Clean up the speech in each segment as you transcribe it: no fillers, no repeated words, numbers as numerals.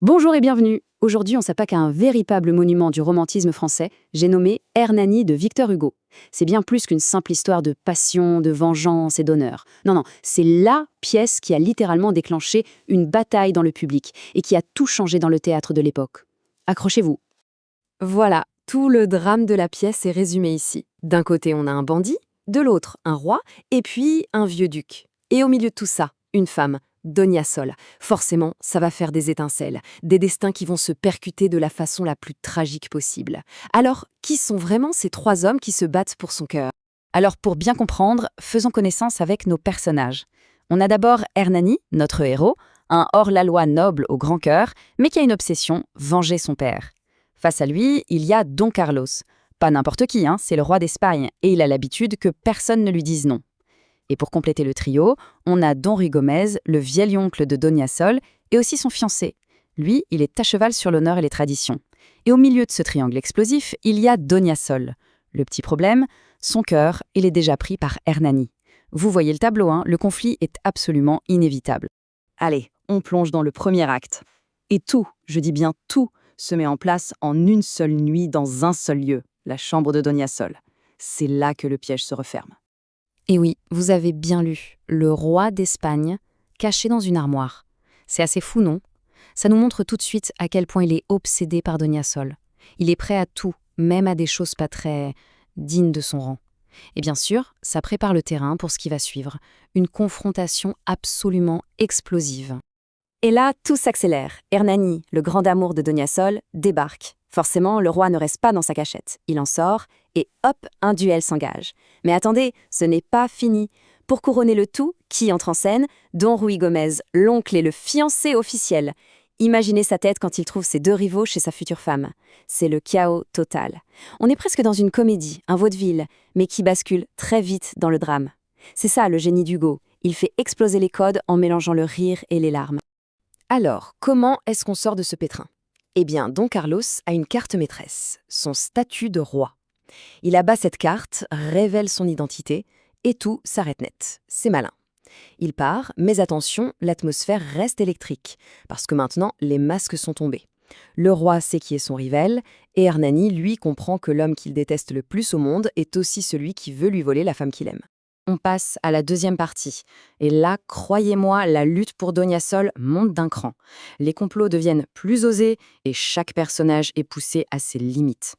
Bonjour et bienvenue. Aujourd'hui, on s'attaque à un véritable monument du romantisme français, j'ai nommé Hernani de Victor Hugo. C'est bien plus qu'une simple histoire de passion, de vengeance et d'honneur. Non, non, c'est LA pièce qui a littéralement déclenché une bataille dans le public et qui a tout changé dans le théâtre de l'époque. Accrochez-vous. Voilà, tout le drame de la pièce est résumé ici. D'un côté, on a un bandit, de l'autre, un roi, et puis un vieux duc. Et au milieu de tout ça, une femme, Donia Sol. Forcément, ça va faire des étincelles, des destins qui vont se percuter de la façon la plus tragique possible. Alors, qui sont vraiment ces trois hommes qui se battent pour son cœur? Alors pour bien comprendre, faisons connaissance avec nos personnages. On a d'abord Hernani, notre héros, un hors-la-loi noble au grand cœur, mais qui a une obsession, venger son père. Face à lui, il y a Don Carlos. Pas n'importe qui, c'est le roi d'Espagne, et il a l'habitude que personne ne lui dise non. Et pour compléter le trio, on a Don Ruy Gomez, le vieil oncle de Donia Sol, et aussi son fiancé. Lui, il est à cheval sur l'honneur et les traditions. Et au milieu de ce triangle explosif, il y a Donia Sol. Le petit problème, son cœur, il est déjà pris par Hernani. Vous voyez le tableau, le conflit est absolument inévitable. Allez, on plonge dans le premier acte. Et tout, je dis bien tout, se met en place en une seule nuit dans un seul lieu, la chambre de Donia Sol. C'est là que le piège se referme. Et oui, vous avez bien lu, le roi d'Espagne, caché dans une armoire. C'est assez fou, non? Ça nous montre tout de suite à quel point il est obsédé par Donia Sol. Il est prêt à tout, même à des choses pas très dignes de son rang. Et bien sûr, ça prépare le terrain pour ce qui va suivre, une confrontation absolument explosive. Et là, tout s'accélère. Hernani, le grand amour de Donia Sol, débarque. Forcément, le roi ne reste pas dans sa cachette. Il en sort, et hop, un duel s'engage. Mais attendez, ce n'est pas fini. Pour couronner le tout, qui entre en scène? Don Ruy Gomez, l'oncle et le fiancé officiel. Imaginez sa tête quand il trouve ses deux rivaux chez sa future femme. C'est le chaos total. On est presque dans une comédie, un vaudeville, mais qui bascule très vite dans le drame. C'est ça le génie d'Hugo. Il fait exploser les codes en mélangeant le rire et les larmes. Alors, comment est-ce qu'on sort de ce pétrin? Eh bien, Don Carlos a une carte maîtresse, son statut de roi. Il abat cette carte, révèle son identité, et tout s'arrête net. C'est malin. Il part, mais attention, l'atmosphère reste électrique, parce que maintenant, les masques sont tombés. Le roi sait qui est son rival, et Hernani, lui, comprend que l'homme qu'il déteste le plus au monde est aussi celui qui veut lui voler la femme qu'il aime. On passe à la deuxième partie. Et là, croyez-moi, la lutte pour Donia Sol monte d'un cran. Les complots deviennent plus osés et chaque personnage est poussé à ses limites.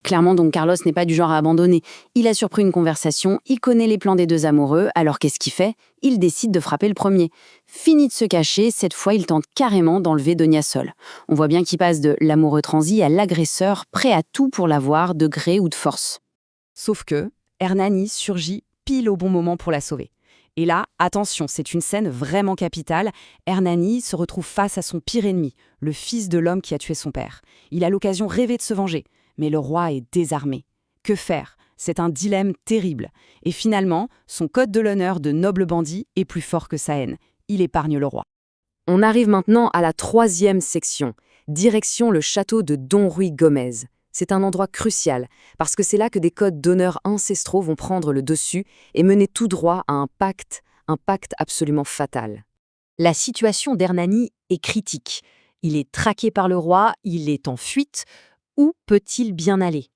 Clairement, Don Carlos n'est pas du genre à abandonner. Il a surpris une conversation, il connaît les plans des deux amoureux, alors qu'est-ce qu'il fait? Il décide de frapper le premier. Fini de se cacher, cette fois il tente carrément d'enlever Donia Sol. On voit bien qu'il passe de l'amoureux transi à l'agresseur, prêt à tout pour l'avoir, de gré ou de force. Sauf que Hernani surgit pile au bon moment pour la sauver. Et là, attention, c'est une scène vraiment capitale. Hernani se retrouve face à son pire ennemi, le fils de l'homme qui a tué son père. Il a l'occasion rêvée de se venger, mais le roi est désarmé. Que faire? C'est un dilemme terrible. Et finalement, son code de l'honneur de noble bandit est plus fort que sa haine. Il épargne le roi. On arrive maintenant à la troisième section, direction le château de Don Ruy Gomez. C'est un endroit crucial, parce que c'est là que des codes d'honneur ancestraux vont prendre le dessus et mener tout droit à un pacte absolument fatal. La situation d'Hernani est critique. Il est traqué par le roi, il est en fuite. Où peut-il bien aller?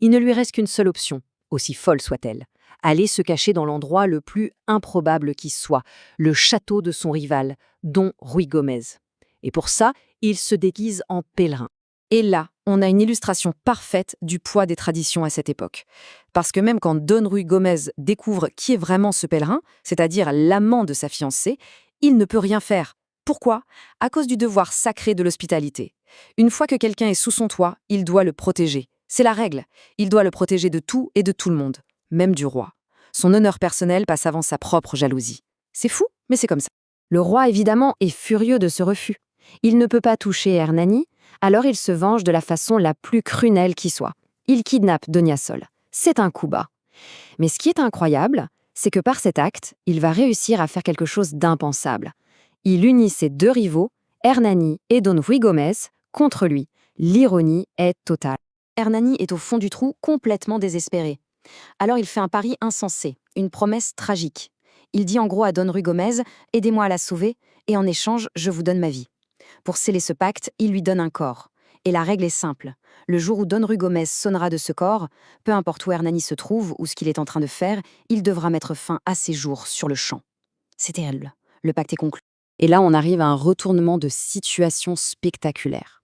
Il ne lui reste qu'une seule option, aussi folle soit-elle. Aller se cacher dans l'endroit le plus improbable qui soit, le château de son rival, Don Ruy Gomez. Et pour ça, il se déguise en pèlerin. Et là, on a une illustration parfaite du poids des traditions à cette époque. Parce que même quand Don Ruy Gomez découvre qui est vraiment ce pèlerin, c'est-à-dire l'amant de sa fiancée, il ne peut rien faire. Pourquoi? À cause du devoir sacré de l'hospitalité. Une fois que quelqu'un est sous son toit, il doit le protéger. C'est la règle. Il doit le protéger de tout et de tout le monde, même du roi. Son honneur personnel passe avant sa propre jalousie. C'est fou, mais c'est comme ça. Le roi, évidemment, est furieux de ce refus. Il ne peut pas toucher Hernani, alors il se venge de la façon la plus cruelle qui soit. Il kidnappe Donia Sol. C'est un coup bas. Mais ce qui est incroyable, c'est que par cet acte, il va réussir à faire quelque chose d'impensable. Il unit ses deux rivaux, Hernani et Don Ruy Gomez, contre lui. L'ironie est totale. Hernani est au fond du trou, complètement désespéré. Alors il fait un pari insensé, une promesse tragique. Il dit en gros à Don Ruy Gomez « Aidez-moi à la sauver, et en échange, je vous donne ma vie ». Pour sceller ce pacte, il lui donne un corps. Et la règle est simple. Le jour où Don Rugomez sonnera de ce corps, peu importe où Hernani se trouve ou ce qu'il est en train de faire, il devra mettre fin à ses jours sur le champ. C'est terrible. Le pacte est conclu. Et là, on arrive à un retournement de situation spectaculaire.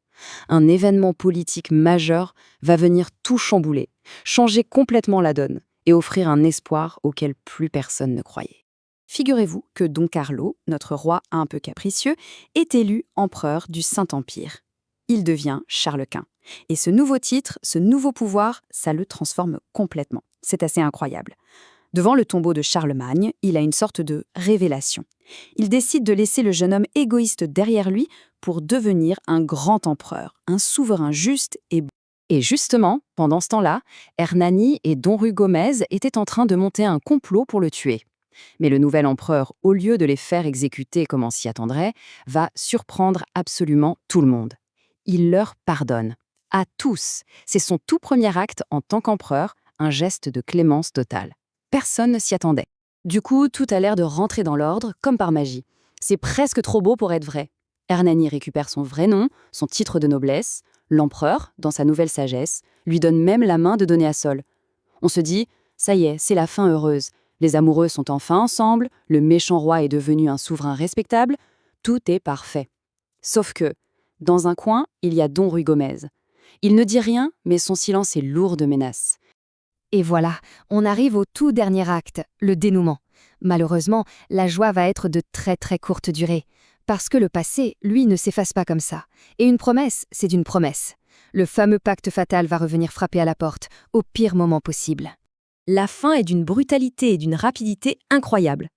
Un événement politique majeur va venir tout chambouler, changer complètement la donne et offrir un espoir auquel plus personne ne croyait. Figurez-vous que Don Carlo, notre roi un peu capricieux, est élu empereur du Saint-Empire. Il devient Charles Quint. Et ce nouveau titre, ce nouveau pouvoir, ça le transforme complètement. C'est assez incroyable. Devant le tombeau de Charlemagne, il a une sorte de révélation. Il décide de laisser le jeune homme égoïste derrière lui pour devenir un grand empereur, un souverain juste et bon. Et justement, pendant ce temps-là, Hernani et Don Rugomez étaient en train de monter un complot pour le tuer. Mais le nouvel empereur, au lieu de les faire exécuter comme on s'y attendrait, va surprendre absolument tout le monde. Il leur pardonne. À tous. C'est son tout premier acte en tant qu'empereur, un geste de clémence totale. Personne ne s'y attendait. Du coup, tout a l'air de rentrer dans l'ordre, comme par magie. C'est presque trop beau pour être vrai. Hernani récupère son vrai nom, son titre de noblesse. L'empereur, dans sa nouvelle sagesse, lui donne même la main de Donyasol. On se dit, ça y est, c'est la fin heureuse. Les amoureux sont enfin ensemble, le méchant roi est devenu un souverain respectable, tout est parfait. Sauf que, dans un coin, il y a Don Rugomez. Il ne dit rien, mais son silence est lourd de menaces. Et voilà, on arrive au tout dernier acte, le dénouement. Malheureusement, la joie va être de très très courte durée. Parce que le passé, lui, ne s'efface pas comme ça. Et une promesse, c'est une promesse. Le fameux pacte fatal va revenir frapper à la porte, au pire moment possible. La fin est d'une brutalité et d'une rapidité incroyables.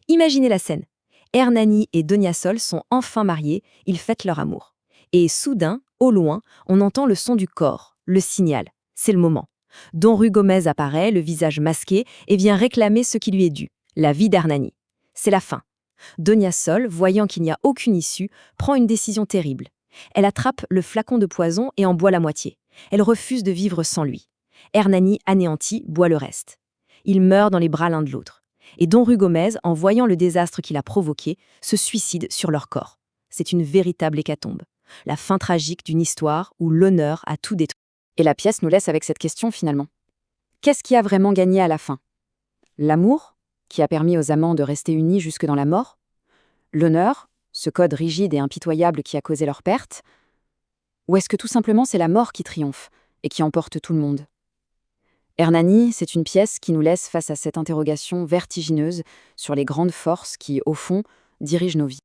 Imaginez la scène. Hernani et Donyasol sont enfin mariés, ils fêtent leur amour. Et soudain, au loin, on entend le son du corps, le signal. C'est le moment. Don Rugomez apparaît, le visage masqué, et vient réclamer ce qui lui est dû, la vie d'Hernani. C'est la fin. Donyasol, voyant qu'il n'y a aucune issue, prend une décision terrible. Elle attrape le flacon de poison et en boit la moitié. Elle refuse de vivre sans lui. Hernani, anéanti, boit le reste. Ils meurent dans les bras l'un de l'autre. Et Don Rugomez, en voyant le désastre qu'il a provoqué, se suicide sur leur corps. C'est une véritable hécatombe. La fin tragique d'une histoire où l'honneur a tout détruit. Et la pièce nous laisse avec cette question finalement. Qu'est-ce qui a vraiment gagné à la fin? L'amour, qui a permis aux amants de rester unis jusque dans la mort? L'honneur, ce code rigide et impitoyable qui a causé leur perte? Ou est-ce que tout simplement c'est la mort qui triomphe et qui emporte tout le monde? Hernani, c'est une pièce qui nous laisse face à cette interrogation vertigineuse sur les grandes forces qui, au fond, dirigent nos vies.